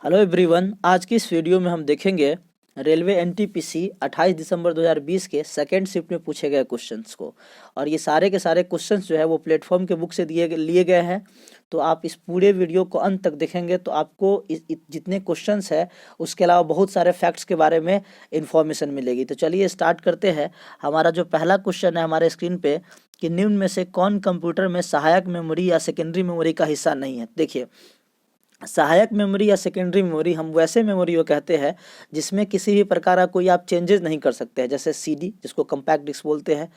Hello everyone, आज की इस वीडियो में हम देखेंगे रेलवे एनटीपीसी 28 दिसंबर 2020 के सेकेंड शिफ्ट में पूछे गए क्वेश्चंस को। और ये सारे के सारे क्वेश्चंस जो है वो प्लेटफॉर्म के बुक से लिए गए हैं। तो आप इस पूरे वीडियो को अंत तक देखेंगे तो आपको जितने क्वेश्चंस है उसके अलावा बहुत सारे फैक्ट्स के बारे में इंफॉर्मेशन मिलेगी। तो चलिए स्टार्ट करते हैं। हमारा जो पहला क्वेश्चन है हमारे स्क्रीन पे कि निम्न में से कौन कंप्यूटर में सहायक मेमोरी या सेकेंडरी मेमोरी का हिस्सा नहीं है। देखिए, सहायक मेमोरी या सेकेंडरी मेमोरी हम वैसे मेमोरी को कहते हैं जिसमें किसी भी प्रकार का कोई आप चेंजेस नहीं कर सकते हैं। जैसे सीडी, जिसको कंपैक्ट डिस्क बोलते हैं,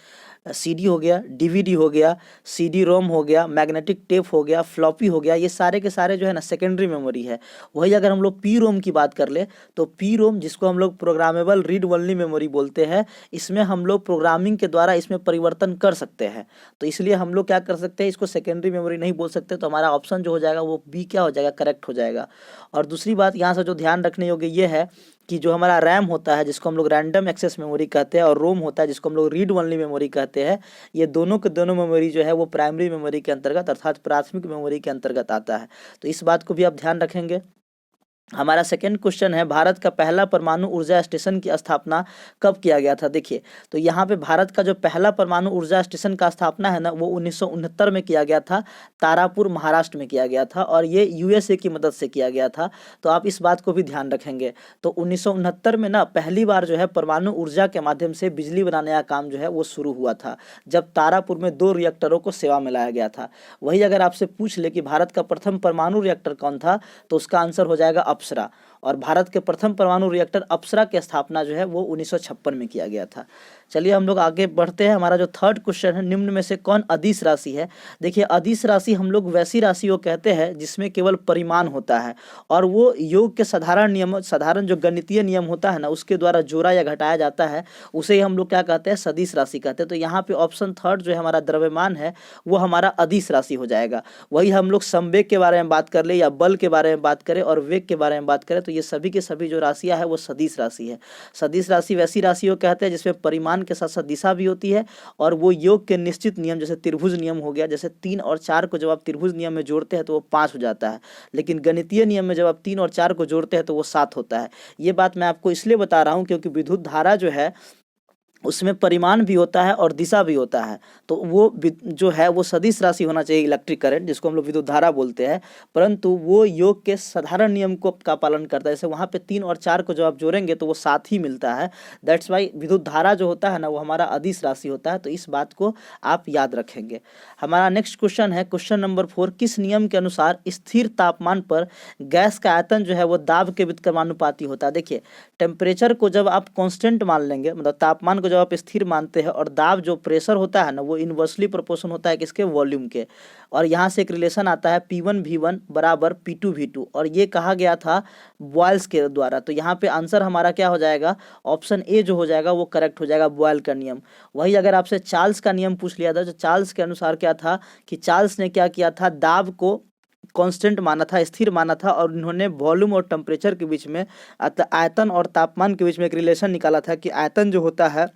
सीडी हो गया, डीवीडी हो गया, सीडी रोम हो गया, मैग्नेटिक टेप हो गया, फ्लॉपी हो गया, ये सारे के सारे जो है ना सेकेंडरी मेमोरी है। वही अगर हम लोग पी रोम की बात कर ले तो पी रोम, जिसको हम लोग प्रोग्रामेबल रीड ओनली मेमोरी बोलते हैं, इसमें हम लोग प्रोग्रामिंग के द्वारा इसमें परिवर्तन कर सकते हैं। तो इसलिए हम लोग क्या कर सकते हैं, इसको सेकेंडरी मेमोरी नहीं बोल सकते। तो हमारा ऑप्शन जो हो जाएगा वो बी क्या हो जाएगा, करेक्ट हो जाएगा। और दूसरी बात यहाँ से जो ध्यान रखने योग्य ये है कि जो हमारा रैम होता है जिसको हम लोग रैंडम एक्सेस मेमोरी कहते हैं और रोम होता है जिसको हम लोग रीड ओनली मेमोरी कहते हैं, ये दोनों के दोनों मेमोरी जो है वो प्राइमरी मेमोरी के अंतर्गत अर्थात प्राथमिक मेमोरी के अंतर्गत आता है। तो इस बात को भी आप ध्यान रखेंगे। हमारा सेकंड क्वेश्चन है, भारत का पहला परमाणु ऊर्जा स्टेशन की स्थापना कब किया गया था। देखिए, तो यहाँ पे भारत का जो पहला परमाणु ऊर्जा स्टेशन का स्थापना है ना वो 1969 में किया गया था। तारापुर महाराष्ट्र में किया गया था और ये यूएसए की मदद से किया गया था। तो आप इस बात को भी ध्यान रखेंगे। तो 1969 में ना पहली बार जो है परमाणु ऊर्जा के माध्यम से बिजली बनाने का काम जो है वो शुरू हुआ था, जब तारापुर में 2 रिएक्टरों को सेवा में लाया गया था। वही अगर आपसे पूछ ले कि भारत का प्रथम परमाणु रिएक्टर कौन था तो उसका आंसर हो जाएगा अप्सरा। और भारत के प्रथम परमाणु रिएक्टर अप्सरा की स्थापना जो है वो 1956 में किया गया था। चलिए हम लोग आगे बढ़ते हैं। हमारा जो थर्ड क्वेश्चन है, निम्न में से कौन अदिश राशि है। देखिए, अदिश राशि हम लोग वैसी राशि को कहते हैं जिसमें केवल परिमाण होता है और वो योग के साधारण जो गणितीय नियम होता है ना उसके द्वारा जोड़ा या घटाया जाता है, उसे हम लोग क्या कहते हैं, सदिश राशि कहते हैं। तो यहाँ पे ऑप्शन थर्ड जो है हमारा द्रव्यमान है वो हमारा अदिश राशि हो जाएगा। वही हम लोग संवेग के बारे में बात कर ले या बल के बारे में बात करें और वेग के बारे में बात करें तो ये सभी के सभी जो राशियां है वो सदिश राशि है। सदिश राशि वैसी राशि को कहते हैं जिसमें परिमाण के साथ साथ दिशा भी होती है और वो योग के निश्चित नियम, जैसे त्रिभुज नियम हो गया, जैसे 3 और 4 को जब आप त्रिभुज नियम में जोड़ते हैं तो वो 5 हो जाता है, लेकिन गणितीय नियम में जब आप 3 और 4 को जोड़ते हैं तो वो 7 होता है। ये बात मैं आपको इसलिए बता रहा हूँ क्योंकि विद्युत धारा जो है उसमें परिमाण भी होता है और दिशा भी होता है। तो वो जो है वो सदिश राशि होना चाहिए, इलेक्ट्रिक करंट जिसको हम लोग विद्युत धारा बोलते हैं, परंतु वो योग के साधारण नियम को का पालन करता है। जैसे वहाँ पे 3 और 4 को जब आप जोड़ेंगे तो वो 7 ही मिलता है। दैट्स वाई विद्युत धारा जो होता है ना वो हमारा अदिश राशि होता है। तो इस बात को आप याद रखेंगे। हमारा नेक्स्ट क्वेश्चन है, क्वेश्चन नंबर 4, किस नियम के अनुसार स्थिर तापमान पर गैस का आयतन जो है वो दाब के व्युत्क्रमानुपाती होता है। देखिए, टेम्परेचर को जब आप कांस्टेंट मान लेंगे, मतलब तापमान को जब आप स्थिर मानते हैं, और दाब जो प्रेशर होता है ना वो इन्वर्सली प्रोपोर्शन होता है किसके, वॉल्यूम के। और यहाँ से एक रिलेशन आता है P1 V1 बराबर P2 V2 और ये कहा गया था बॉयल्स के द्वारा। तो यहाँ पे आंसर हमारा क्या हो जाएगा, ऑप्शन ए जो हो जाएगा वो करेक्ट हो जाएगा, बॉयल का नियम। वही अगर आपसे चार्ल्स का नियम पूछ लिया था तो चार्ल्स के अनुसार क्या था कि चार्ल्स ने क्या किया था, दाब को कांस्टेंट माना था, स्थिर माना था, और उन्होंने वॉल्यूम और टेम्परेचर के बीच में, आयतन और तापमान के बीच में एक रिलेशन निकाला था कि आयतन जो होता है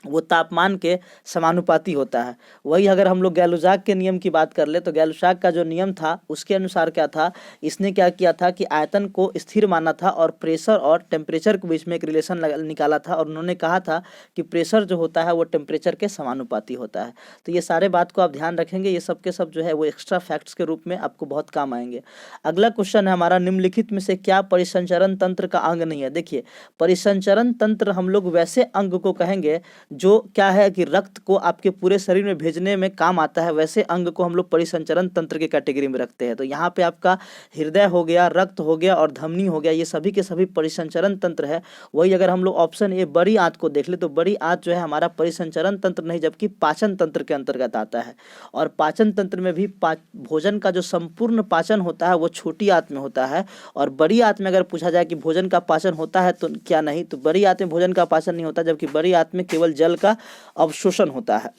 वो तापमान के समानुपाती होता है। वही अगर हम लोग गैलुसाक के नियम की बात कर ले तो गैलुसाक का जो नियम था उसके अनुसार क्या था, इसने क्या किया था कि आयतन को स्थिर माना था और प्रेशर और टेम्परेचर के बीच में एक रिलेशन निकाला था, और उन्होंने कहा था कि प्रेशर जो होता है वो टेम्परेचर के समानुपाती होता है। तो ये सारे बात को आप ध्यान रखेंगे, ये सब के सब जो है वो एक्स्ट्रा फैक्ट्स के रूप में आपको बहुत काम आएंगे। अगला क्वेश्चन है हमारा, निम्नलिखित में से क्या परिसंचरण तंत्र का अंग नहीं है। देखिए, परिसंचरण तंत्र हम लोग वैसे अंग को कहेंगे जो क्या है कि रक्त को आपके पूरे शरीर में भेजने में काम आता है, वैसे अंग को हम लोग परिसंचरण तंत्र के कैटेगरी में रखते हैं। तो यहाँ पे आपका हृदय हो गया, रक्त हो गया और धमनी हो गया, ये सभी के सभी परिसंचरण तंत्र है। वही अगर हम लोग ऑप्शन ए बड़ी आंत को देख ले तो बड़ी आंत जो है हमारा परिसंचरण तंत्र नहीं जबकि पाचन तंत्र के अंतर्गत आता है। और पाचन तंत्र में भी भोजन का जो संपूर्ण पाचन होता है वो छोटी आंत में होता है, और बड़ी आंत में अगर पूछा जाए कि भोजन का पाचन होता है तो क्या नहीं, तो बड़ी आंत में भोजन का पाचन नहीं होता, जबकि बड़ी आंत में केवल जल का अवशोषण होता है।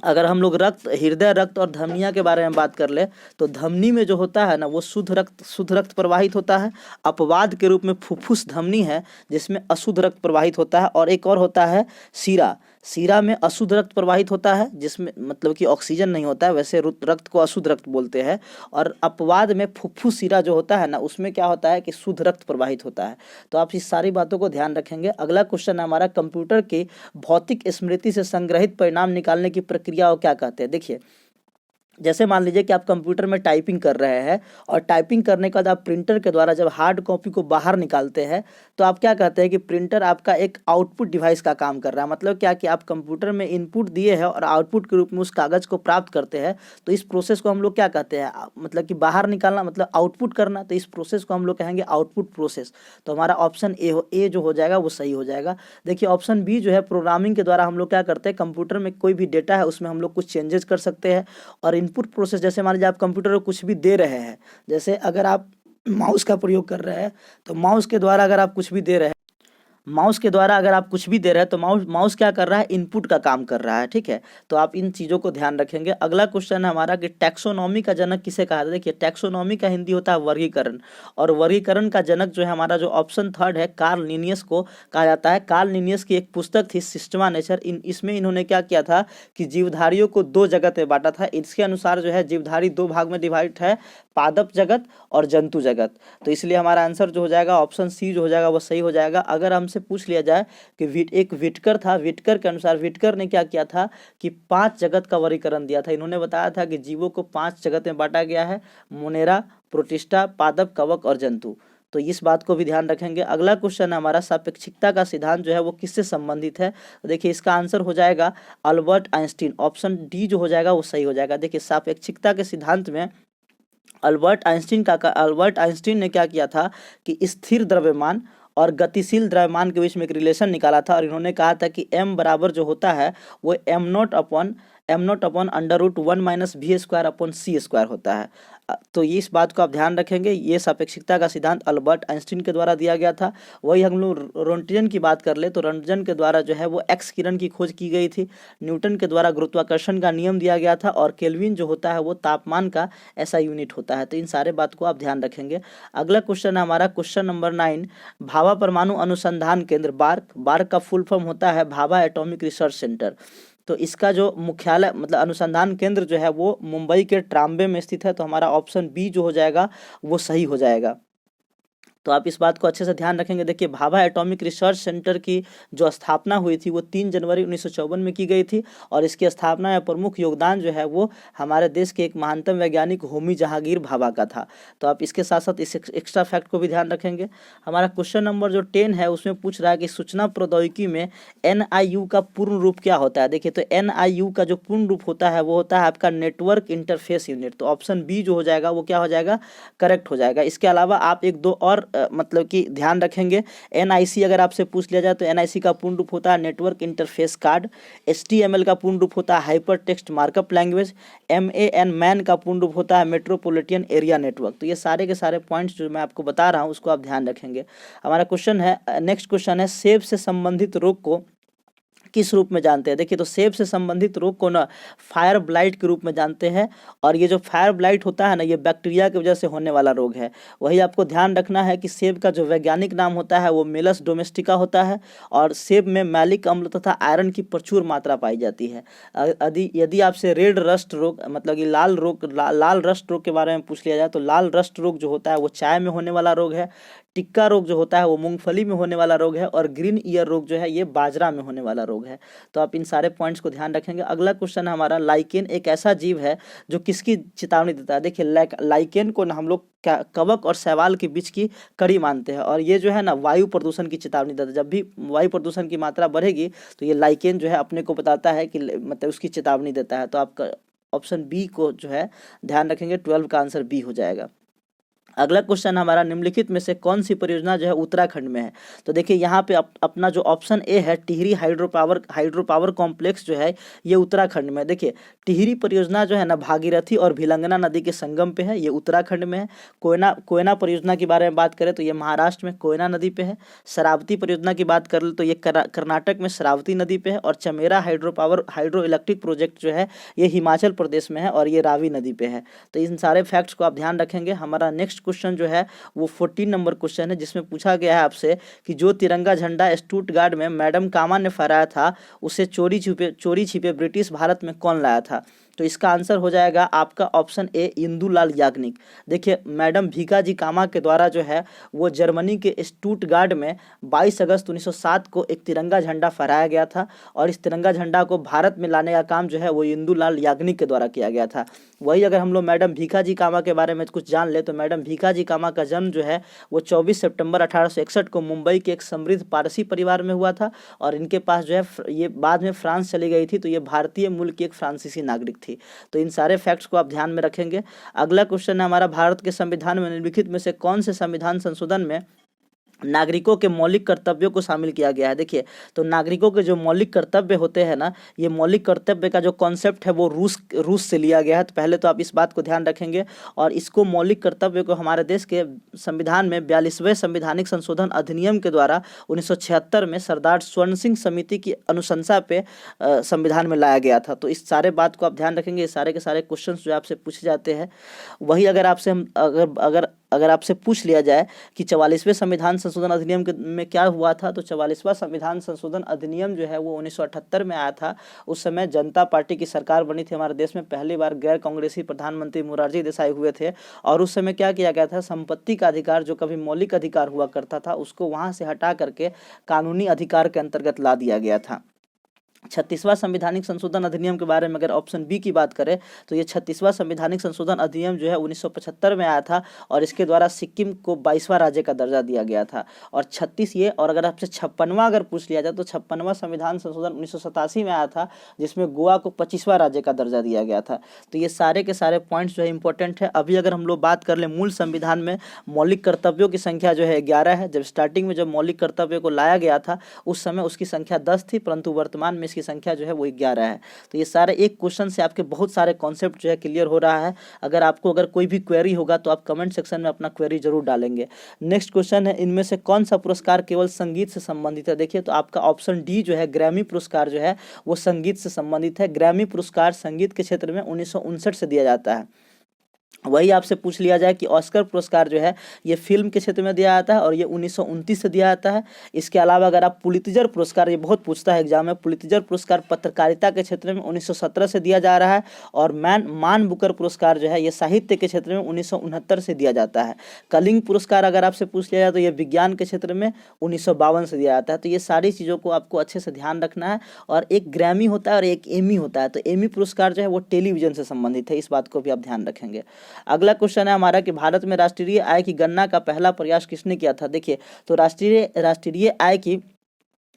अगर हम लोग हृदय, रक्त और धमनिया के बारे में बात कर ले तो धमनी में जो होता है ना वो शुद्ध रक्त प्रवाहित होता है। अपवाद के रूप में फुफ्फुस धमनी है जिसमें अशुद्ध रक्त प्रवाहित होता है, और एक और होता है सीरा में अशुद्ध रक्त प्रवाहित होता है, जिसमें मतलब कि ऑक्सीजन नहीं होता है, वैसे रक्त को अशुद्ध रक्त बोलते हैं। और अपवाद में फुफ्फुस सीरा जो होता है ना, उसमें क्या होता है कि शुद्ध रक्त प्रवाहित होता है। तो आप इस सारी बातों को ध्यान रखेंगे। अगला क्वेश्चन है हमारा, कंप्यूटर की भौतिक स्मृति से संग्रहित परिणाम निकालने की प्रक्रिया को क्या कहते हैं। देखिए, जैसे मान लीजिए कि आप कंप्यूटर में टाइपिंग कर रहे हैं और टाइपिंग करने के बाद आप प्रिंटर के द्वारा जब हार्ड कॉपी को बाहर निकालते हैं तो आप क्या कहते हैं कि प्रिंटर आपका एक आउटपुट डिवाइस का काम कर रहा है। मतलब क्या कि आप कंप्यूटर में इनपुट दिए हैं और आउटपुट के रूप में उस कागज़ को प्राप्त करते हैं। तो इस प्रोसेस को हम लोग क्या कहते हैं, मतलब कि बाहर निकालना मतलब आउटपुट करना। तो इस प्रोसेस को हम लोग कहेंगे आउटपुट प्रोसेस। तो हमारा ऑप्शन ए जो हो जाएगा वो सही हो जाएगा। देखिए ऑप्शन बी जो है, प्रोग्रामिंग के द्वारा हम लोग क्या करते हैं, कंप्यूटर में कोई भी डेटा है उसमें हम लोग कुछ चेंजेस कर सकते हैं। और इनपुट प्रोसेस, जैसे मान लीजिए आप कंप्यूटर को कुछ भी दे रहे हैं, जैसे अगर आप माउस का प्रयोग कर रहे हैं तो माउस के द्वारा अगर आप कुछ भी दे रहे हैं, माउस के द्वारा अगर आप कुछ भी दे रहे हैं तो माउस क्या कर रहा है, इनपुट का काम कर रहा है। ठीक है, तो आप इन चीज़ों को ध्यान रखेंगे। अगला क्वेश्चन है हमारा कि टैक्सोनॉमी का जनक किसे कहा जाता है। देखिए, टैक्सोनॉमी का हिंदी होता है वर्गीकरण, और वर्गीकरण का जनक जो है हमारा जो ऑप्शन थर्ड है, कार्ल लिनियस को कहा जाता है। कार्ल लिनियस की एक पुस्तक थी सिस्टमा नेचर, इसमें इन्होंने क्या किया था कि जीवधारियों को दो जगत में बांटा था। इसके अनुसार जो है जीवधारी दो भाग में डिवाइड है, पादप जगत और जंतु जगत। तो इसलिए हमारा आंसर जो हो जाएगा ऑप्शन सी जो हो जाएगा वो सही हो जाएगा। अगर हमसे पूछ लिया जाए कि एक विटकर था, विटकर के अनुसार विटकर ने क्या किया था कि 5 जगत का वर्गीकरण दिया था। इन्होंने बताया था कि जीवों को 5 जगत में बांटा गया है, मोनेरा, प्रोटिस्टा, पादप, कवक और जंतु। तो इस बात को भी ध्यान रखेंगे। अगला क्वेश्चन है हमारा, सापेक्षिकता का सिद्धांत जो है वो किससे संबंधित है। तो देखिए इसका आंसर हो जाएगा अल्बर्ट आइंस्टीन। ऑप्शन डी जो हो जाएगा वो सही हो जाएगा। देखिए सापेक्षिकता के सिद्धांत में अल्बर्ट आइंस्टीन ने क्या किया था कि स्थिर द्रव्यमान और गतिशील द्रव्यमान के बीच में एक रिलेशन निकाला था। और इन्होंने कहा था कि m बराबर जो होता है वो m0 upon √1 minus v² upon c² होता है। तो ये इस बात को आप ध्यान रखेंगे। ये सापेक्षिकता का सिद्धांत अल्बर्ट आइंस्टीन के द्वारा दिया गया था। वही हम लोग रोंटजन की बात कर ले तो रोंटजन के द्वारा जो है वो एक्स किरण की खोज की गई थी। न्यूटन के द्वारा गुरुत्वाकर्षण का नियम दिया गया था, और केल्विन जो होता है वो तापमान का ऐसा यूनिट होता है। तो इन सारे बात को आप ध्यान रखेंगे। अगला क्वेश्चन है हमारा क्वेश्चन नंबर 9, भाभा परमाणु अनुसंधान केंद्र बार्क का फुल फॉर्म होता है भाभा एटॉमिक रिसर्च सेंटर। तो इसका जो मुख्यालय मतलब अनुसंधान केंद्र जो है वो मुंबई के ट्राम्बे में स्थित है। तो हमारा ऑप्शन बी जो हो जाएगा वो सही हो जाएगा। तो आप इस बात को अच्छे से ध्यान रखेंगे। देखिए भाभा एटॉमिक रिसर्च सेंटर की जो स्थापना हुई थी वो 3 जनवरी 1954 में की गई थी, और इसकी स्थापना में प्रमुख योगदान जो है वो हमारे देश के एक महानतम वैज्ञानिक होमी जहांगीर भाभा का था। तो आप इसके साथ साथ इस एक्स्ट्रा फैक्ट को भी ध्यान रखेंगे। हमारा क्वेश्चन नंबर जो 10 है उसमें पूछ रहा है कि सूचना प्रौद्योगिकी में NIU का पूर्ण रूप क्या होता है। देखिए तो NIU का जो पूर्ण रूप होता है वो होता है आपका नेटवर्क इंटरफेस यूनिट। तो ऑप्शन बी जो हो जाएगा वो क्या हो जाएगा, करेक्ट हो जाएगा। इसके अलावा आप एक दो और मतलब कि ध्यान रखेंगे। NIC अगर आपसे पूछ लिया जाए तो NIC का पूर्ण रूप होता है नेटवर्क इंटरफेस कार्ड। HTML का पूर्ण रूप होता है hyper text markup language. MAN का पूर्ण रूप होता है मेट्रोपॉलिटन एरिया नेटवर्क। तो ये सारे के सारे पॉइंट्स जो मैं आपको बता रहा हूँ उसको आप ध्यान रखेंगे। हमारा क्वेश्चन है, नेक्स्ट क्वेश्चन है, सेब से संबंधित रोग को किस रूप में जानते हैं। देखिए तो सेब से संबंधित रोग को ना फायर ब्लाइट के रूप में जानते हैं, और ये जो फायर ब्लाइट होता है ना ये बैक्टीरिया की वजह से होने वाला रोग है। वही आपको ध्यान रखना है कि सेब का जो वैज्ञानिक नाम होता है वो मेलस डोमेस्टिका होता है, और सेब में मैलिक अम्ल तथा आयरन की प्रचुर मात्रा पाई जाती है। यदि आपसे रेड रस्ट रोग मतलब कि लाल रस्ट रोग के बारे में पूछ लिया जाए तो लाल रस्ट रोग जो होता है वो चाय में होने वाला रोग है। टिक्का रोग जो होता है वो मूंगफली में होने वाला रोग है, और ग्रीन ईयर रोग जो है ये बाजरा में होने वाला रोग है। तो आप इन सारे पॉइंट्स को ध्यान रखेंगे। अगला क्वेश्चन है हमारा, लाइकेन एक ऐसा जीव है जो किसकी चेतावनी देता है। देखिए लाइकेन को ना हम लोग कवक और शैवाल के बीच की कड़ी मानते हैं, और ये जो है ना वायु प्रदूषण की चेतावनी देता है। जब भी वायु प्रदूषण की मात्रा बढ़ेगी तो ये लाइकेन जो है अपने को बताता है कि मतलब उसकी चेतावनी देता है। तो आपका ऑप्शन बी को जो है ध्यान रखेंगे, 12 का आंसर बी हो जाएगा। अगला क्वेश्चन हमारा, निम्नलिखित में से कौन सी परियोजना जो है उत्तराखंड में है। तो देखिए यहाँ पे अपना जो ऑप्शन ए है टिहरी हाइड्रो पावर कॉम्प्लेक्स जो है ये उत्तराखंड में। देखिए टिहरी परियोजना जो है ना भागीरथी और भिलंगना नदी के संगम पे है, ये उत्तराखंड में है। कोयना परियोजना की बारे में बात करें तो ये महाराष्ट्र में कोयना नदी पे है। शरावती परियोजना की बात करें तो ये कर्नाटक में शरावती नदी पे है। और चमेरा हाइड्रो इलेक्ट्रिक प्रोजेक्ट जो है ये हिमाचल प्रदेश में है और ये रावी नदी पे है। तो इन सारे फैक्ट्स को आप ध्यान रखेंगे। हमारा नेक्स्ट क्वेश्चन जो है वो 14 नंबर क्वेश्चन है, जिसमें पूछा गया है आपसे कि जो तिरंगा झंडा स्टुटगार्ट में मैडम कामा ने फहराया था उसे चोरी छिपे ब्रिटिश भारत में कौन लाया था। तो इसका आंसर हो जाएगा आपका ऑप्शन ए, इंदुलाल याग्निक। देखिए मैडम भीकाजी कामा के द्वारा जो है वो जर्मनी के स्टुटगार्ट में 22 अगस्त 1907 को एक तिरंगा झंडा फहराया गया था और इस तिरंगा झंडा को भारत में लाने का काम जो है वो इंदुलाल याग्निक के द्वारा किया गया था। वही अगर हम लोग मैडम भीकाजी कामा के बारे में कुछ जान ले तो मैडम भीकाजी कामा का जन्म जो है वो 24 सितंबर 1861 को मुंबई के एक समृद्ध पारसी परिवार में हुआ था और इनके पास जो है ये बाद में फ्रांस चली गई थी, तो ये भारतीय मूल की एक फ्रांसीसी नागरिक थी। तो इन सारे फैक्ट्स को आप ध्यान में रखेंगे। अगला क्वेश्चन है हमारा, भारत के संविधान में निम्नलिखित में से कौन से संविधान संशोधन में नागरिकों के मौलिक कर्तव्यों को शामिल किया गया है। देखिए तो नागरिकों के जो मौलिक कर्तव्य होते हैं ना, ये मौलिक कर्तव्य का जो कॉन्सेप्ट है वो रूस से लिया गया है। तो पहले तो आप इस बात को ध्यान रखेंगे और इसको मौलिक कर्तव्य को हमारे देश के संविधान में 42वें संवैधानिक संशोधन अधिनियम के द्वारा 1976 में सरदार स्वर्ण सिंह समिति की अनुशंसा पे संविधान में लाया गया था। तो इस सारे बात को आप ध्यान रखेंगे, ये सारे के सारे क्वेश्चन जो आपसे पूछे जाते हैं। वही अगर आपसे हम अगर आपसे पूछ लिया जाए कि 44वें संविधान संशोधन अधिनियम में क्या हुआ था, तो 44वां संविधान संशोधन अधिनियम जो है वो 1978 में आया था। उस समय जनता पार्टी की सरकार बनी थी हमारे देश में, पहली बार गैर कांग्रेसी प्रधानमंत्री मोरारजी देसाई हुए थे और उस समय क्या किया गया था, संपत्ति का अधिकार जो कभी मौलिक अधिकार हुआ करता था उसको वहाँ से हटा करके कानूनी अधिकार के अंतर्गत ला दिया गया था। 36वां संवैधानिक संशोधन अधिनियम के बारे में अगर ऑप्शन बी की बात करें तो ये 36वां संवैधानिक संशोधन अधिनियम जो है 1975 में आया था और इसके द्वारा सिक्किम को 22वां राज्य का दर्जा दिया गया था। और 36 ये, और अगर आपसे 56वां अगर पूछ लिया जाए तो 56वां संविधान संशोधन 1987 में आया था जिसमें गोवा को 25वां राज्य का दर्जा दिया गया था। तो ये सारे के सारे पॉइंट्स जो है इंपॉर्टेंट है। अभी अगर हम लोग बात कर ले मूल संविधान में मौलिक कर्तव्यों की संख्या जो है 11 है। जब स्टार्टिंग में जब मौलिक कर्तव्य को लाया गया था उस समय उसकी संख्या 10 थी, परंतु वर्तमान में की संख्या जो है वो 11 है। तो ये सारे एक क्वेश्चन से आपके बहुत सारे कॉन्सेप्ट जो है क्लियर हो रहा है। अगर कोई भी क्वेरी होगा तो आप कमेंट सेक्शन में अपना क्वेरी जरूर डालेंगे। नेक्स्ट क्वेश्चन है, इनमें से कौन सा पुरस्कार केवल संगीत से संबंधित है। देखिए तो आपका ऑप्शन डी जो है ग्रैमी पुरस्कार जो है वो संगीत से संबंधित है। ग्रैमी पुरस्कार संगीत के क्षेत्र में 1959 से दिया जाता है। वही आपसे पूछ लिया जाए कि ऑस्कर पुरस्कार जो है ये फिल्म के क्षेत्र में दिया जाता है और ये 1929 से दिया जाता है। इसके अलावा अगर आप पुलित्जर पुरस्कार, ये बहुत पूछता है एग्जाम में, पुलित्जर पुरस्कार पत्रकारिता के क्षेत्र में 1917 से दिया जा रहा है। और मान बुकर पुरस्कार जो है ये साहित्य के क्षेत्र में 1969 से दिया जाता है। कलिंग पुरस्कार अगर आपसे पूछ लिया जाए तो ये विज्ञान के क्षेत्र में 1952 से दिया जाता है। तो ये सारी चीज़ों को आपको अच्छे से ध्यान रखना है। और एक ग्रैमी होता है और एक एमी होता है। तो एमी पुरस्कार जो है वो टेलीविजन से संबंधित है, इस बात को भी आप ध्यान रखेंगे। अगला क्वेश्चन है हमारा कि भारत में राष्ट्रीय आय की गणना का पहला प्रयास किसने किया था। देखिए तो राष्ट्रीय आय की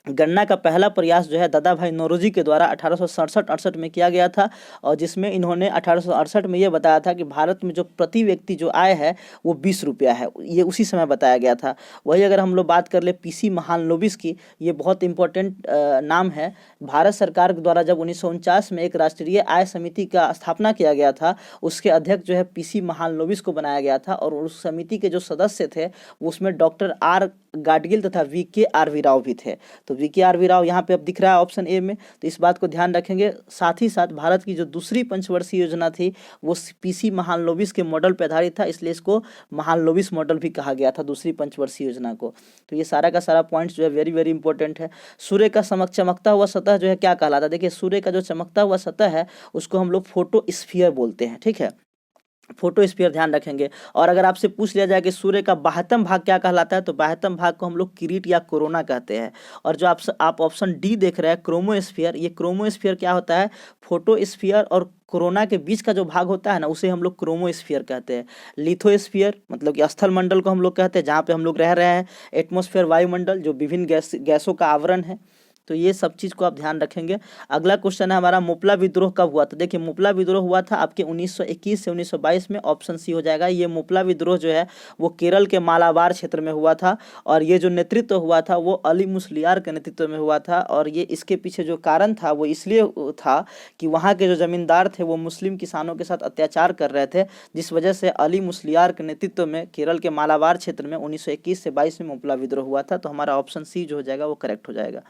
गणना का पहला प्रयास जो है दादा भाई नौरोजी के द्वारा 1867-68 में किया गया था और जिसमें इन्होंने 1868 में ये बताया था कि भारत में जो प्रति व्यक्ति जो आय है वो 20 रुपया है, ये उसी समय बताया गया था। वही अगर हम लोग बात कर ले पीसी महालनोबिस की, ये बहुत इंपॉर्टेंट नाम है। भारत सरकार के द्वारा जब 1949 में एक राष्ट्रीय आय समिति का स्थापना किया गया था, उसके अध्यक्ष जो है पीसी महालनोबिस को बनाया गया था और उस समिति के जो सदस्य थे वो उसमें डॉक्टर आर गाडगिल तथा वी.के.आर.वी. राव भी थे। तो वी.के.आर.वी. राव यहाँ पे अब दिख रहा है ऑप्शन ए में, तो इस बात को ध्यान रखेंगे। साथ ही साथ भारत की जो दूसरी पंचवर्षीय योजना थी वो पीसी महालनोबिस के मॉडल पर आधारित था, इसलिए इसको महालनोबिस मॉडल भी कहा गया था दूसरी पंचवर्षीय योजना को। तो ये सारा का सारा पॉइंट्स जो है वेरी वेरी इंपॉर्टेंट है। सूर्य का चमकता हुआ सतह जो है क्या कहलाता है। देखिए सूर्य का जो चमकता हुआ सतह है उसको हम लोग फोटोस्फीयर बोलते हैं, ठीक है, फोटोस्फीयर ध्यान रखेंगे। और अगर आपसे पूछ लिया जाए कि सूर्य का बाह्यतम भाग क्या कहलाता है तो बाह्यतम भाग को हम लोग किरीट या कोरोना कहते हैं। और जो आप ऑप्शन डी देख रहे हैं क्रोमोस्फीयर, ये क्रोमोस्फीयर क्या होता है, फोटोस्फीयर और कोरोना के बीच का जो भाग होता है ना उसे हम लोग क्रोमोस्फीयर कहते हैं। लिथोस्फीयर मतलब कि स्थल मंडल को हम लोग कहते हैं जहाँ पे हम लोग रह रहे हैं। एटमॉस्फेयर वायुमंडल जो विभिन्न गैसों का आवरण है। तो ये सब चीज़ को आप ध्यान रखेंगे। अगला क्वेश्चन है हमारा मोपला विद्रोह कब हुआ था। देखिए मोपला विद्रोह हुआ था आपके 1921 से 1922 में, ऑप्शन सी हो जाएगा। ये मोपला विद्रोह जो है वो केरल के मालाबार क्षेत्र में हुआ था और ये जो नेतृत्व हुआ था वो अली मुस्लियार के नेतृत्व में हुआ था। और ये इसके पीछे जो कारण था वो इसलिए था कि वहाँ के जो जमींदार थे वो मुस्लिम किसानों के साथ अत्याचार कर रहे थे, जिस वजह से अली मुस्लियार के नेतृत्व में केरल के मालाबार क्षेत्र में 1921 से 22 में मोपला विद्रोह हुआ था। तो हमारा ऑप्शन सी जो हो जाएगा वो करेक्ट हो जाएगा।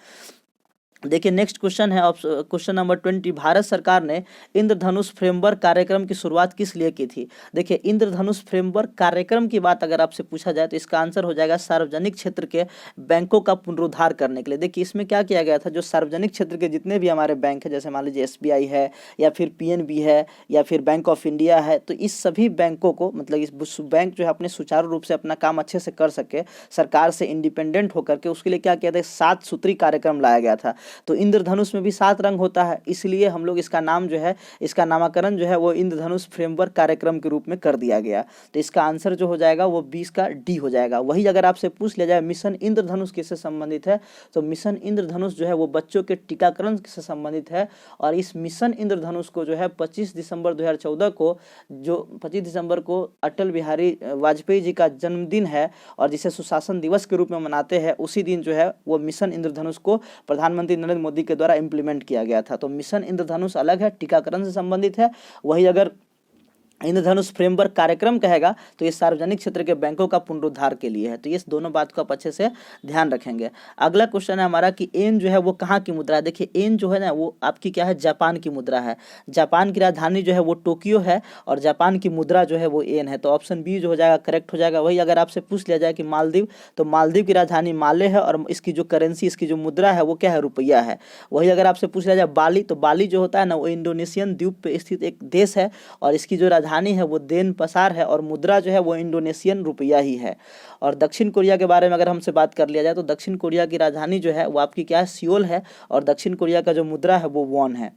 देखिए नेक्स्ट क्वेश्चन है क्वेश्चन नंबर 20। भारत सरकार ने इंद्रधनुष फ्रेमवर्क कार्यक्रम की शुरुआत किस लिए की थी? देखिए इंद्रधनुष फ्रेमवर्क कार्यक्रम की बात अगर आपसे पूछा जाए तो इसका आंसर हो जाएगा सार्वजनिक क्षेत्र के बैंकों का पुनरुद्धार करने के लिए। देखिए इसमें क्या किया गया था, जो सार्वजनिक क्षेत्र के जितने भी हमारे बैंक है, जैसे मान लीजिए SBI है या फिर PNB है या फिर बैंक ऑफ इंडिया है, तो इस सभी बैंकों को मतलब इस बैंक जो है अपने सुचारू रूप से अपना काम अच्छे से कर सके, सरकार से इंडिपेंडेंट होकर के, उसके लिए क्या किया था, 7 सूत्री कार्यक्रम लाया गया था। तो इंद्रधनुष में भी 7 रंग होता है, इसलिए हम लोग इसका नाम जो है, इसका नामकरण जो है वो इंद्रधनुष फ्रेमवर्क कार्यक्रम के रूप में कर दिया गया। तो इसका आंसर जो हो जाएगा वो 20 का डी हो जाएगा। वही अगर आपसे पूछ लिया जाए मिशन इंद्रधनुष किससे संबंधित है, तो मिशन इंद्रधनुष जो है वो बच्चों के टीकाकरण से संबंधित है। और इस मिशन इंद्रधनुष को जो है 25 दिसंबर 2014 को, जो 25 दिसंबर को अटल बिहारी वाजपेयी जी का जन्मदिन है और जिसे सुशासन दिवस के रूप में मनाते हैं, उसी दिन जो है वो मिशन इंद्रधनुष को प्रधानमंत्री नरेंद्र मोदी के द्वारा इंप्लीमेंट किया गया था। तो मिशन इंद्रधनुष अलग है, टीकाकरण से संबंधित है। वही अगर इंद्रधनुष फ्रेमवर्क कार्यक्रम कहेगा तो ये सार्वजनिक क्षेत्र के बैंकों का पुनरुद्धार के लिए है। तो ये दोनों बात को आप अच्छे से ध्यान रखेंगे। अगला क्वेश्चन है हमारा कि एन जो है वो कहाँ की मुद्रा है। देखिए एन जो है ना वो आपकी क्या है, जापान की मुद्रा है। जापान की राजधानी जो है वो टोक्यो है और जापान की मुद्रा जो है वो एन है। तो ऑप्शन बी जो हो जाएगा करेक्ट हो जाएगा। वही अगर आपसे पूछ लिया जाए कि मालदीव, तो मालदीव की राजधानी माले है और इसकी जो करेंसी, इसकी जो मुद्रा है वो क्या है, रुपया है। वही अगर आपसे पूछ लिया जाए बाली, तो बाली जो होता है ना वो इंडोनेशियन द्वीप पे स्थित एक देश है और इसकी जो राजधानी है वो देनपसार है और मुद्रा जो है वो इंडोनेशियन रुपया ही है। और दक्षिण कोरिया के बारे में अगर हमसे बात कर लिया जाए तो दक्षिण कोरिया की राजधानी जो है वो आपकी क्या है, सियोल है और दक्षिण कोरिया का जो मुद्रा है वो वॉन है।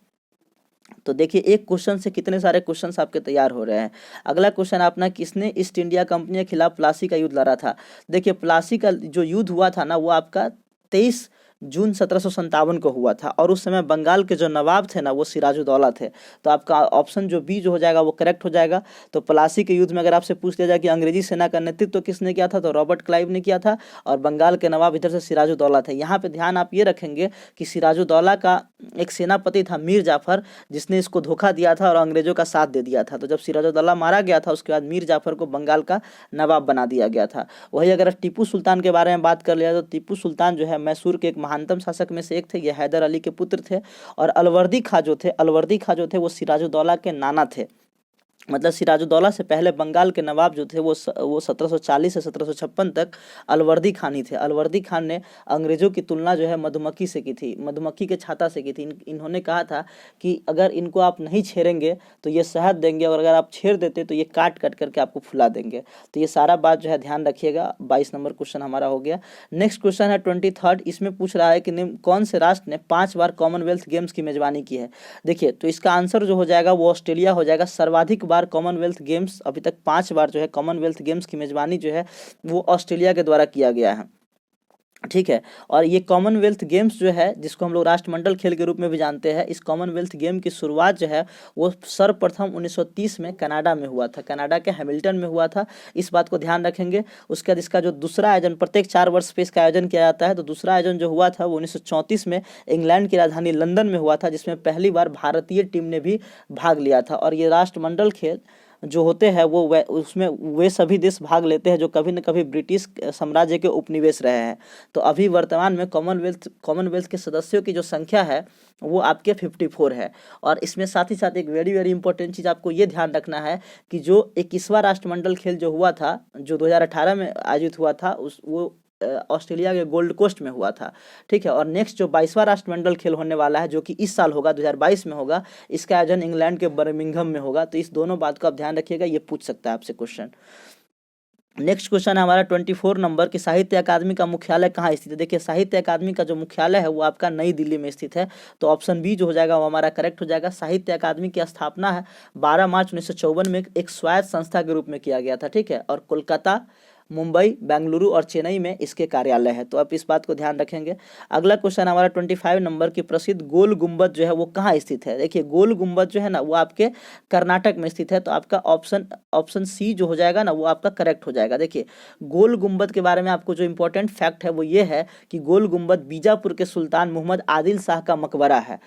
तो देखिए एक क्वेश्चन से कितने सारे क्वेश्चंस आपके तैयार हो रहे हैं। अगला क्वेश्चन अपना, किसने ईस्ट इंडिया कंपनी के खिलाफ प्लासी का युद्ध लड़ा था? देखिए प्लासी का जो युद्ध हुआ था ना वो आपका 23 जून 1757 को हुआ था और उस समय बंगाल के जो नवाब थे ना वो सिराजुद्दौला थे। तो आपका ऑप्शन जो बी जो हो जाएगा वो करेक्ट हो जाएगा। तो प्लासी के युद्ध में अगर आपसे पूछ लिया जाए कि अंग्रेजी सेना का नेतृत्व किसने किया था, तो रॉबर्ट क्लाइव ने किया था और बंगाल के नवाब इधर से सिराजुद्दौला थे। यहाँ पे ध्यान आप ये रखेंगे कि सिराजुद्दौला का एक सेनापति था मीर जाफर, जिसने इसको धोखा दिया था और अंग्रेजों का साथ दे दिया था। तो जब सिराजुद्दौला मारा गया था उसके बाद मीर जाफर को बंगाल का नवाब बना दिया गया था। वही अगर टीपू सुल्तान के बारे में बात कर लिया तो टीपू सुल्तान जो है मैसूर के एक महानतम शासक में से एक थे। ये हैदर अली के पुत्र थे। और अलवर्दी खां जो थे वो सिराजुद्दौला के नाना थे। मतलब सिराजुद्दौला से पहले बंगाल के नवाब जो थे वो 1740 से 1756 तक अलवर्दी खानी थे। अलवर्दी खान ने अंग्रेजों की तुलना जो है मधुमक्खी से की थी, मधुमक्खी के छाता से की थी। इन्होंने कहा था कि अगर इनको आप नहीं छेड़ेंगे तो ये शहद देंगे और अगर आप छेड़ देते तो ये काट काट करके आपको फुला देंगे। तो ये सारा बात जो है ध्यान रखिएगा। 22 नंबर क्वेश्चन हमारा हो गया। नेक्स्ट क्वेश्चन है 23rd। इसमें पूछ रहा है कि कौन से राष्ट्र ने 5 बार कॉमनवेल्थ गेम्स की मेजबानी की है? देखिए तो इसका आंसर जो हो जाएगा वो ऑस्ट्रेलिया हो जाएगा। सर्वाधिक बार कॉमनवेल्थ गेम्स, अभी तक 5 बार जो है कॉमनवेल्थ गेम्स की मेजबानी जो है वो ऑस्ट्रेलिया के द्वारा किया गया है। ठीक है। और ये कॉमनवेल्थ गेम्स जो है जिसको हम लोग राष्ट्रमंडल खेल के रूप में भी जानते हैं, इस कॉमनवेल्थ गेम की शुरुआत जो है वो सर्वप्रथम 1930 में कनाडा में हुआ था। कनाडा के हैमिल्टन में हुआ था। इस बात को ध्यान रखेंगे। उसके बाद इसका जो दूसरा आयोजन, प्रत्येक 4 वर्ष पे इसका आयोजन किया जाता है। तो दूसरा आयोजन जो हुआ था वो 1934 में इंग्लैंड की राजधानी लंदन में हुआ था, जिसमें पहली बार भारतीय टीम ने भी भाग लिया था। और ये राष्ट्रमंडल खेल जो होते हैं वो उसमें वे सभी देश भाग लेते हैं जो कभी न कभी ब्रिटिश साम्राज्य के उपनिवेश रहे हैं। तो अभी वर्तमान में कॉमनवेल्थ के सदस्यों की जो संख्या है वो आपके 54 है। और इसमें साथ ही साथ एक वेरी वेरी इंपॉर्टेंट चीज़ आपको ये ध्यान रखना है कि जो 21वां राष्ट्रमंडल खेल जो हुआ था, जो 2018 में आयोजित हुआ था, वो ऑस्ट्रेलिया के गोल्ड कोस्ट में हुआ था। ठीक है। और नेक्स्ट जो 22वां राष्ट्रमंडल खेल होने वाला है जो कि इस साल होगा, 2022 में होगा, इसका आयोजन इंग्लैंड के बर्मिंघम में होगा। तो इस दोनों बात को आप ध्यान रखिएगा, ये पूछ सकता है आपसे क्वेश्चन। नेक्स्ट क्वेश्चन है हमारा 24 नंबर की, साहित्य अकादमी का मुख्यालय कहाँ स्थित है? देखिए साहित्य अकादमी का जो मुख्यालय है वो आपका नई दिल्ली में स्थित है। तो ऑप्शन बी जो हो जाएगा वो हमारा करेक्ट हो जाएगा। साहित्य अकादमी की स्थापना है 12 मार्च 1954 में एक स्वायत्त संस्था के रूप में किया गया था। ठीक है। और कोलकाता, मुंबई, बेंगलुरु और चेन्नई में इसके कार्यालय है। तो आप इस बात को ध्यान रखेंगे। अगला क्वेश्चन हमारा 25 नंबर की, प्रसिद्ध गोल गुंबद जो है वो कहाँ स्थित है? देखिए गोल गुंबद जो है ना वो आपके कर्नाटक में स्थित है। तो आपका ऑप्शन सी जो हो जाएगा ना वो आपका करेक्ट हो जाएगा। देखिए गोल गुंबद के बारे में आपको जो इंपॉर्टेंट फैक्ट है वो ये है कि गोल गुंबद बीजापुर के सुल्तान मोहम्मद आदिल शाह का मकबरा है।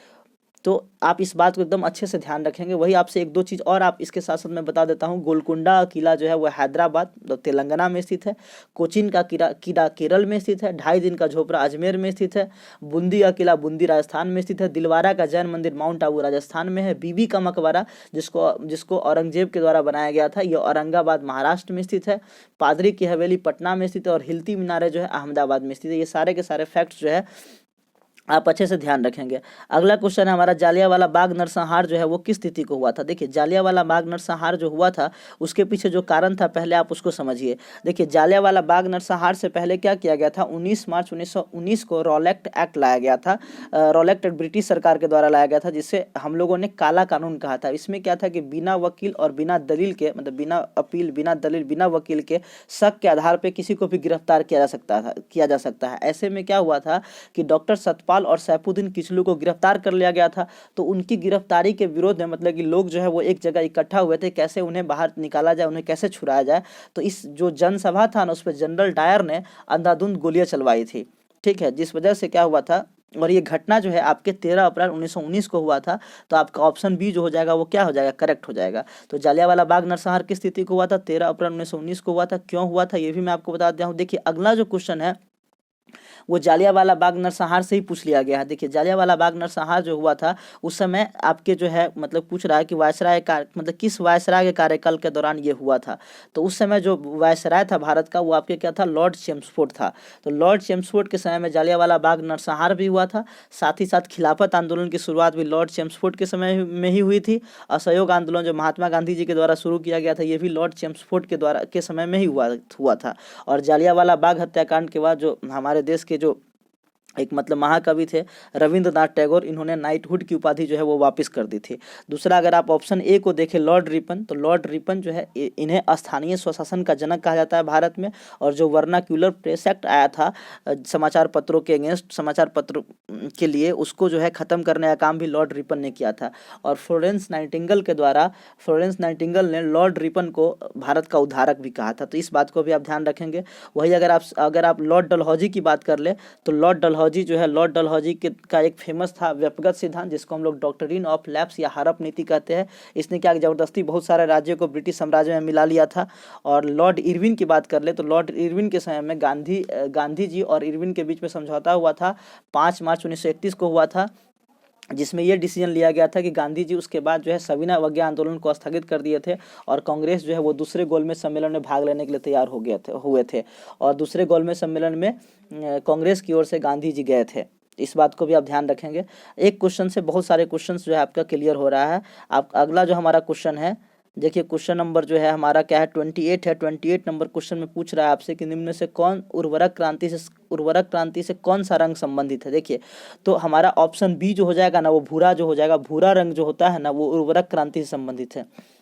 तो आप इस बात को एकदम अच्छे से ध्यान रखेंगे। वही आपसे एक दो चीज़ और आप इसके साथ साथ मैं बता देता हूँ। गोलकुंडा किला जो है वो हैदराबाद तेलंगाना में स्थित है। कोचीन का किला केरल में स्थित है। 2.5 दिन का झोपड़ा अजमेर में स्थित है। बूंदी का किला बूंदी राजस्थान में स्थित है। दिलवारा का जैन मंदिर माउंट आबू राजस्थान में है। बीबी का मकबरा जिसको औरंगजेब के द्वारा बनाया गया था, ये औरंगाबाद महाराष्ट्र में स्थित है। पादरी की हवेली पटना में स्थित है। और हिलती मीनारे जो है अहमदाबाद में स्थित है। ये सारे के सारे फैक्ट्स जो है आप अच्छे से ध्यान रखेंगे। अगला क्वेश्चन है हमारा, जालियांवाला बाग नरसंहार जो है वो किस तिथि को हुआ था। देखिए जालियांवाला बाग नरसंहार जो हुआ था उसके पीछे जो कारण था पहले आप उसको समझिए। देखिए जालियांवाला बाग नरसंहार से पहले क्या किया गया था, 19 मार्च 1919 को रॉलेक्ट एक्ट लाया गया था। रॉलेक्ट एक्ट ब्रिटिश सरकार के द्वारा लाया गया था, जिससे हम लोगों ने काला कानून कहा था। इसमें क्या था कि बिना वकील और बिना दलील के, मतलब बिना अपील, बिना दलील, बिना वकील के शक के आधार पर किसी को भी गिरफ्तार किया जा सकता है। ऐसे में क्या हुआ था कि डॉक्टर सतपाल और सैफुद्दीन किचलू को गिरफ्तार कर लिया गया था। तो उनकी गिरफ्तारी के विरोध में, मतलब कि लोग जो है वो एक जगह इकट्ठा हुए थे, कैसे उन्हें बाहर निकाला जाए, उन्हें कैसे छुड़ाया जाए। तो इस जो जनसभा था ना, उस पर जनरल डायर ने अंधाधुंध गोलियां चलवाई थी, ठीक है, जिस वजह से क्या हुआ था। और ये घटना जो है आपके 13 अप्रैल 1919 को हुआ था। तो आपका ऑप्शन बी जो हो जाएगा वो क्या हो जाएगा, करेक्ट हो जाएगा। तो जालियांवाला बाग नरसंहार किस तिथि को हुआ था, 13 अप्रैल 1919 को हुआ था। क्यों हुआ था ये भी मैं आपको बता दिया हूँ। देखिए अगला जो क्वेश्चन है वो जालियांवाला बाग नरसंहार से ही पूछ लिया गया है। देखिए जालियांवाला बाग नरसंहार जो हुआ था उस समय आपके जो है मतलब पूछ रहा है कि वायसराय का मतलब किस वायसराय के कार्यकाल के दौरान ये हुआ था। तो उस समय जो वायसराय था भारत का वो आपके क्या था, लॉर्ड चेम्सफोर्ड था। तो लॉर्ड चेम्सफोर्ड के समय में जालियांवाला बाग नरसंहार भी हुआ था। साथ ही साथ खिलाफत आंदोलन की शुरुआत भी लॉर्ड चेम्सफोर्ड के समय में ही हुई थी। असहयोग आंदोलन जो महात्मा गांधी जी के द्वारा शुरू किया गया था ये भी लॉर्ड चेम्सफोर्ड के समय में ही हुआ था। और जालियांवाला बाग हत्याकांड के बाद जो हमारे देश के जो एक मतलब महाकवि थे रविंद्रनाथ टैगोर, इन्होंने नाइटहुड की उपाधि जो है वो वापस कर दी थी। दूसरा अगर आप ऑप्शन ए को देखें लॉर्ड रिपन, तो लॉर्ड रिपन जो है इन्हें स्थानीय स्वशासन का जनक कहा जाता है भारत में। और जो वर्नाक्यूलर प्रेस एक्ट आया था समाचार पत्रों के अगेंस्ट, समाचार पत्रों के लिए, उसको जो है ख़त्म करने का काम भी लॉर्ड रिपन ने किया था। और फ्लोरेंस नाइटिंगेल ने लॉर्ड रिपन को भारत का उद्धारक भी कहा था। तो इस बात को भी आप ध्यान रखेंगे। वही अगर आप लॉर्ड डलहौजी की बात कर ले तो लॉर्ड डलहौजी का एक फेमस था व्यक्तिगत सिद्धांत, जिसको हम लोग डॉक्ट्रिन ऑफ लैप्स या हड़प नीति कहते हैं। इसने क्या जबरदस्ती बहुत सारे राज्यों को ब्रिटिश साम्राज्य में मिला लिया था। और लॉर्ड इरविन की बात कर ले तो लॉर्ड इरविन के समय में गांधी जी और इरविन के बीच में समझौता हुआ था, 5 मार्च 1931 को हुआ था, जिसमें यह डिसीजन लिया गया था कि गांधी जी उसके बाद जो है सविनय अवज्ञा आंदोलन को स्थगित कर दिए थे। और कांग्रेस जो है वो दूसरे गोलमेज सम्मेलन में भाग लेने के लिए तैयार हुए थे। और दूसरे गोलमेज सम्मेलन में कांग्रेस की ओर से गांधी जी गए थे। इस बात को भी आप ध्यान रखेंगे। एक क्वेश्चन से बहुत सारे क्वेश्चंस जो है आपका क्लियर हो रहा है। आप अगला जो हमारा क्वेश्चन है, देखिए क्वेश्चन नंबर जो है हमारा क्या है, 28 है। 28 नंबर क्वेश्चन में पूछ रहा है आपसे कि निम्न में से कौन उर्वरक क्रांति से कौन सा रंग संबंधित है। देखिए तो हमारा ऑप्शन बी जो हो जाएगा ना वो भूरा जो हो जाएगा, भूरा रंग जो होता है ना वो उर्वरक क्रांति से संबंधित है।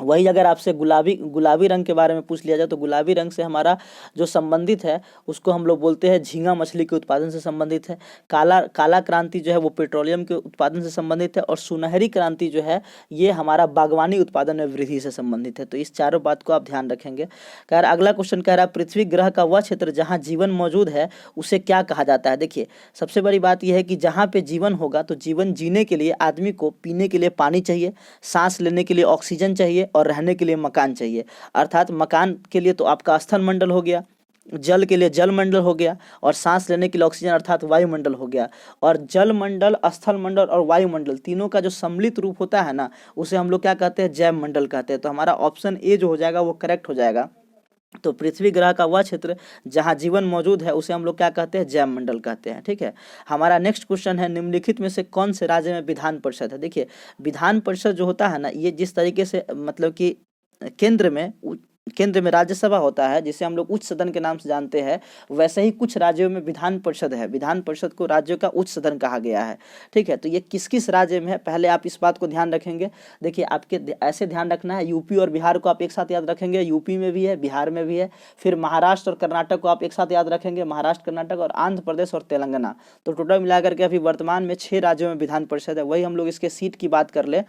वही अगर आपसे गुलाबी रंग के बारे में पूछ लिया जाए तो गुलाबी रंग से हमारा जो संबंधित है उसको हम लोग बोलते हैं झींगा मछली के उत्पादन से संबंधित है। काला क्रांति जो है वो पेट्रोलियम के उत्पादन से संबंधित है। और सुनहरी क्रांति जो है ये हमारा बागवानी उत्पादन में वृद्धि से संबंधित है। तो इस चारों बात को आप ध्यान रखेंगे। अगला क्वेश्चन कह रहा है पृथ्वी ग्रह का वह क्षेत्र जहाँ जीवन मौजूद है उसे क्या कहा जाता है। देखिए सबसे बड़ी बात यह है कि जहाँ पे जीवन होगा तो जीवन जीने के लिए आदमी को पीने के लिए पानी चाहिए, सांस लेने के लिए ऑक्सीजन चाहिए और रहने के लिए मकान चाहिए। अर्थात मकान के लिए तो आपका स्थल मंडल हो गया, जल के लिए जल मंडल हो गया, और सांस लेने के लिए ऑक्सीजन अर्थात वायुमंडल हो गया। और जल मंडल, स्थल मंडल और वायुमंडल तीनों का जो सम्मिलित रूप होता है ना उसे हम लोग क्या कहते हैं, जैव मंडल कहते हैं। तो हमारा ऑप्शन ए जो हो जाएगा वो करेक्ट हो जाएगा। तो पृथ्वी ग्रह का वह क्षेत्र जहां जीवन मौजूद है उसे हम लोग क्या कहते हैं, जैव मंडल कहते हैं। ठीक है, हमारा नेक्स्ट क्वेश्चन है निम्नलिखित में से कौन से राज्य में विधान परिषद है। देखिए विधान परिषद जो होता है ना ये जिस तरीके से मतलब कि केंद्र में राज्यसभा होता है जिसे हम लोग उच्च सदन के नाम से जानते हैं, वैसे ही कुछ राज्यों में विधान परिषद है। विधान परिषद को राज्यों का उच्च सदन कहा गया है। ठीक है, तो ये किस किस राज्य में है पहले आप इस बात को ध्यान रखेंगे। देखिए आपके ऐसे ध्यान रखना है, यूपी और बिहार को आप एक साथ याद रखेंगे, यूपी में भी है, बिहार में भी है। फिर महाराष्ट्र और कर्नाटक को आप एक साथ याद रखेंगे, महाराष्ट्र, कर्नाटक और आंध्र प्रदेश और तेलंगाना। तो टोटल मिलाकर के अभी वर्तमान में 6 राज्यों में विधान परिषद है। वही हम लोग इसके सीट की बात कर ले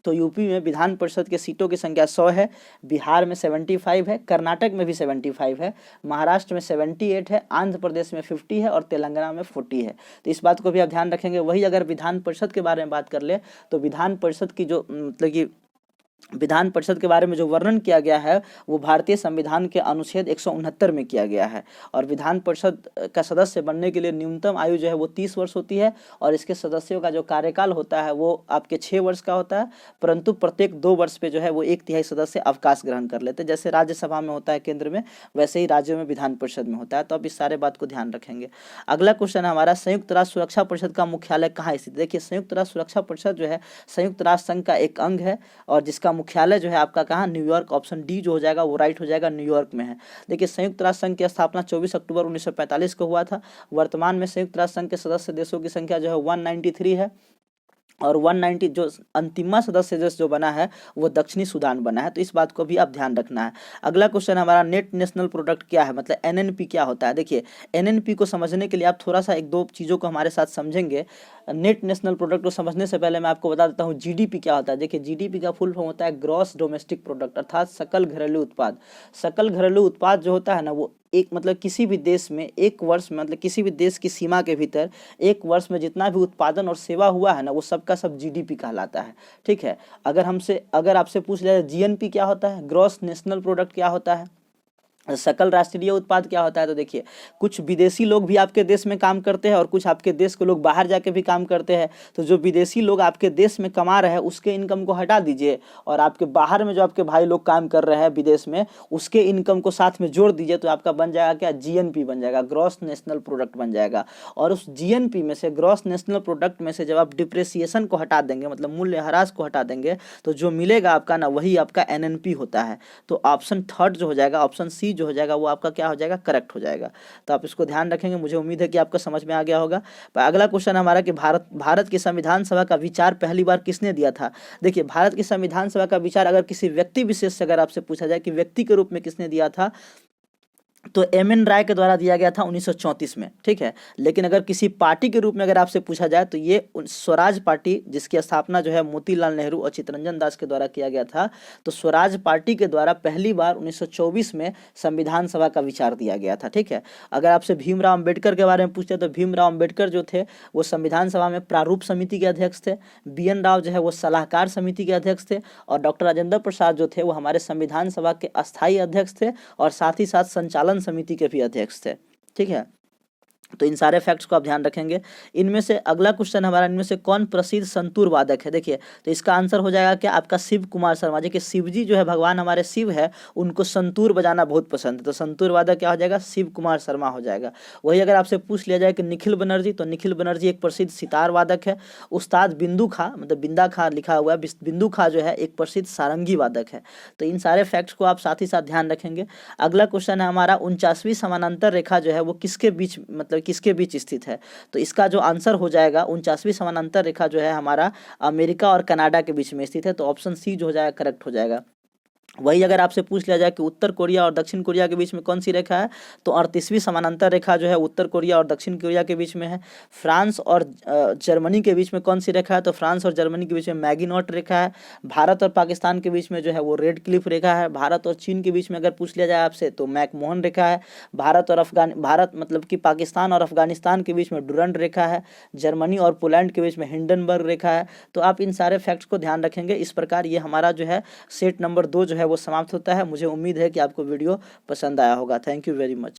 तो यूपी में विधान परिषद के सीटों की संख्या 100 है, बिहार में 75 है, कर्नाटक में भी 75 है, महाराष्ट्र में 78 है, आंध्र प्रदेश में 50 है और तेलंगाना में 40 है। तो इस बात को भी आप ध्यान रखेंगे। वही अगर विधान परिषद के बारे में बात कर ले तो विधान परिषद की जो मतलब कि विधान परिषद के बारे में जो वर्णन किया गया है वो भारतीय संविधान के अनुच्छेद 169 में किया गया है। और विधान परिषद का सदस्य बनने के लिए न्यूनतम आयु जो है वो 30 वर्ष होती है और इसके सदस्यों का जो कार्यकाल होता है वो आपके 6 वर्ष का होता है, परंतु प्रत्येक 2 वर्ष पे जो है वो 1/3 सदस्य अवकाश ग्रहण कर लेते हैं। जैसे राज्यसभा में होता है केंद्र में, वैसे ही राज्यों में विधान परिषद में होता है। तो अब इस सारे बात को ध्यान रखेंगे। अगला क्वेश्चन हमारा, संयुक्त राष्ट्र सुरक्षा परिषद का मुख्यालय कहाँ स्थित? देखिए, संयुक्त राष्ट्र सुरक्षा परिषद जो है संयुक्त राष्ट्र संघ का एक अंग है और जिसका मुख्यालय जो है आपका कहाँ, न्यूयॉर्क। ऑप्शन डी जो हो जाएगा वो राइट हो जाएगा, न्यूयॉर्क में है। देखिए, संयुक्त राष्ट्र संघ की स्थापना 24 अक्टूबर 1945 को हुआ था। वर्तमान में संयुक्त राष्ट्र संघ के सदस्य देशों की संख्या जो है 193 है और 190 जो अंतिमा सदस्य देश जो बना है वो दक्षिणी सूडान बना है। तो इस बात को भी आप ध्यान रखना है। अगला क्वेश्चन हमारा, नेट नेशनल प्रोडक्ट क्या है, मतलब एनएनपी क्या होता है? देखिए, एनएनपी को समझने के लिए आप थोड़ा सा 1-2 चीज़ों को हमारे साथ समझेंगे। नेट नेशनल प्रोडक्ट को समझने से पहले मैं आपको बता देता हूँ जीडीपी क्या होता है। देखिए, जीडीपी का फुल फॉर्म होता है ग्रॉस डोमेस्टिक प्रोडक्ट, अर्थात सकल घरेलू उत्पाद। सकल घरेलू उत्पाद जो होता है ना वो एक मतलब किसी भी देश में एक वर्ष में, मतलब किसी भी देश की सीमा के भीतर एक वर्ष में जितना भी उत्पादन और सेवा हुआ है ना वो सबका सब जीडीपी कहलाता है। ठीक है, अगर आपसे पूछ लिया जाए जीएनपी क्या होता है, ग्रॉस नेशनल प्रोडक्ट क्या होता है, सकल राष्ट्रीय उत्पाद क्या होता है, तो देखिए, कुछ विदेशी लोग भी आपके देश में काम करते हैं और कुछ आपके देश के लोग बाहर जाके भी काम करते हैं। तो जो विदेशी लोग आपके देश में कमा रहे हैं उसके इनकम को हटा दीजिए और आपके बाहर में जो आपके भाई लोग काम कर रहे हैं विदेश में उसके इनकम को साथ में जोड़ दीजिए तो आपका बन जाएगा क्या, जीएनपी बन जाएगा, ग्रॉस नेशनल प्रोडक्ट बन जाएगा। और उस जीएनपी में से, ग्रॉस नेशनल प्रोडक्ट में से जब आप डिप्रेसिएशन को हटा देंगे, मतलब मूल्यह्रास को हटा देंगे, तो जो मिलेगा आपका ना वही आपका एनएनपी होता है। तो ऑप्शन थर्ड जो हो जाएगा, ऑप्शन सी जो हो जाएगा वो आपका क्या हो जाएगा, करेक्ट हो जाएगा। तो आप इसको ध्यान रखेंगे। मुझे उम्मीद है कि आपको समझ में आ गया होगा। अगला क्वेश्चन हमारा कि भारत की संविधान सभा का विचार पहली बार किसने दिया था? देखिए, भारत की संविधान सभा का विचार अगर किसी व्यक्ति विशेष से अगर आपसे पूछा जाए कि व्यक्ति के रूप में किसने दिया था, तो एमएन राय के द्वारा दिया गया था 1934 में। ठीक है, लेकिन अगर किसी पार्टी के रूप में अगर आपसे पूछा जाए तो ये स्वराज पार्टी, जिसकी स्थापना जो है मोतीलाल नेहरू और चित्तरंजन दास के द्वारा किया गया था, तो स्वराज पार्टी के द्वारा पहली बार 1924 में संविधान सभा का विचार दिया गया था। ठीक है, अगर आपसे भीमराव अम्बेडकर के बारे में पूछते तो भीमराव अम्बेडकर जो थे वो संविधान सभा में प्रारूप समिति के अध्यक्ष थे, बीएन राव जो है वो सलाहकार समिति के अध्यक्ष थे और डॉक्टर राजेंद्र प्रसाद जो थे वो हमारे संविधान सभा के अस्थायी अध्यक्ष थे और साथ ही साथ संचालन समिति के भी अध्यक्ष थे। ठीक है, तो इन सारे फैक्ट्स को आप ध्यान रखेंगे। इनमें से अगला क्वेश्चन हमारा, इनमें से कौन प्रसिद्ध संतूर वादक है? देखिए, तो इसका आंसर हो जाएगा क्या, आपका शिव कुमार शर्मा। देखिए, शिव जी जो है भगवान हमारे शिव है, उनको संतूर बजाना बहुत पसंद है, तो संतूर वादक क्या हो जाएगा, शिव कुमार शर्मा हो जाएगा। वही अगर आपसे पूछ लिया जाए कि निखिल बनर्जी, तो निखिल बनर्जी एक प्रसिद्ध सितार वादक है। उस्ताद बिंदु खां, मतलब बिंदा खां लिखा हुआ है, बिंदु खां जो है एक प्रसिद्ध सारंगी वादक है। तो इन सारे फैक्ट्स को आप साथ ही साथ ध्यान रखेंगे। अगला क्वेश्चन है हमारा, 49वीं समानांतर रेखा जो है वो किसके बीच, मतलब किसके बीच स्थित है? तो इसका जो आंसर हो जाएगा, 49वीं समानांतर रेखा जो है हमारा अमेरिका और कनाडा के बीच में स्थित है। तो ऑप्शन सी जो हो जाएगा करेक्ट हो जाएगा। वही अगर आपसे पूछ लिया जाए कि उत्तर कोरिया और दक्षिण कोरिया के बीच में कौन सी रेखा है, तो 38वीं समानांतर रेखा जो है उत्तर कोरिया और दक्षिण कोरिया के बीच में है। फ्रांस और जर्मनी के बीच में कौन सी रेखा है, तो फ्रांस और जर्मनी के बीच में मैगिनॉट रेखा है। भारत और पाकिस्तान के बीच में जो है वो रेड क्लिफ रेखा है। भारत और चीन के बीच में अगर पूछ लिया जाए आपसे तो मैकमोहन रेखा है। भारत मतलब कि पाकिस्तान और अफगानिस्तान के बीच में डुरंड रेखा है। जर्मनी और पोलैंड के बीच में हिंडनबर्ग रेखा है। तो आप इन सारे फैक्ट्स को ध्यान रखेंगे। इस प्रकार ये हमारा जो है सेट नंबर 2 जो है वो समाप्त होता है। मुझे उम्मीद है कि आपको वीडियो पसंद आया होगा। Thank you very much.